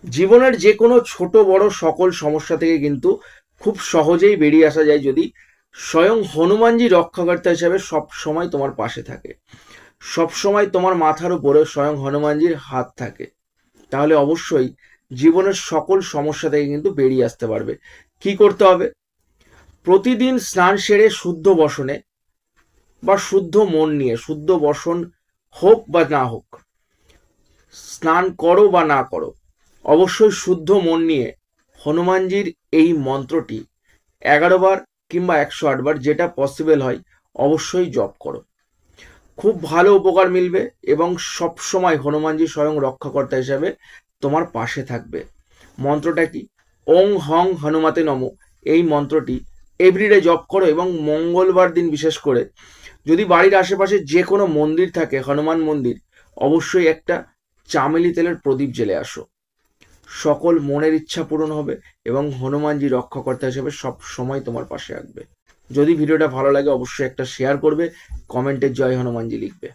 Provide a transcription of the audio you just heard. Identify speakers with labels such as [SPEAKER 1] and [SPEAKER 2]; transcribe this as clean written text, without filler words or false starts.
[SPEAKER 1] জীবনের যে কোনো ছোট বড় সকল সমস্যা থেকে কিন্তু খুব সহজেই বেরিয়ে আসা যায় যদি স্বয়ং হনুমানজি রক্ষাকর্তা হিসাবে সব সময় তোমার পাশে থাকে, সব সময় তোমার মাথার উপরে স্বয়ং হনুমানজির হাত থাকে। তাহলে অবশ্যই জীবনের সকল সমস্যা থেকে কিন্তু বেরিয়ে আসতে পারবে। কি করতে হবে? প্রতিদিন স্নান সেরে শুদ্ধ বসনে বা শুদ্ধ মন নিয়ে, শুদ্ধ বসন হোক বা না হোক, স্নান করো বা না করো, অবশ্যই শুদ্ধ মন নিয়ে হনুমানজির এই মন্ত্রটি 11 বার কিংবা 108 বার, যেটা পসিবল হয়, অবশ্যই জপ করো। খুব ভালো উপকার মিলবে এবং সব সময় হনুমানজি স্বয়ং রক্ষাকর্তা হিসাবে তোমার পাশে থাকবে। মন্ত্রটা কি? ওং হং হনুমাতে নমঃ। এই মন্ত্রটি এভরিডে জপ করো এবং মঙ্গলবার দিন বিশেষ করে যদি বাড়ির আশেপাশে যে কোনো মন্দির থাকে, হনুমান মন্দির, অবশ্যই একটা চামেলি তেলের প্রদীপ জ্বেলে আসো। সকল মনের ইচ্ছা পূরণ হবে এবং হনুমানজি রক্ষাকর্তা হিসেবে সব সময় তোমার পাশে থাকবে। যদি ভিডিওটা ভালো লাগে অবশ্যই একটা শেয়ার করবে, কমেন্টে জয় হনুমানজি লিখবে।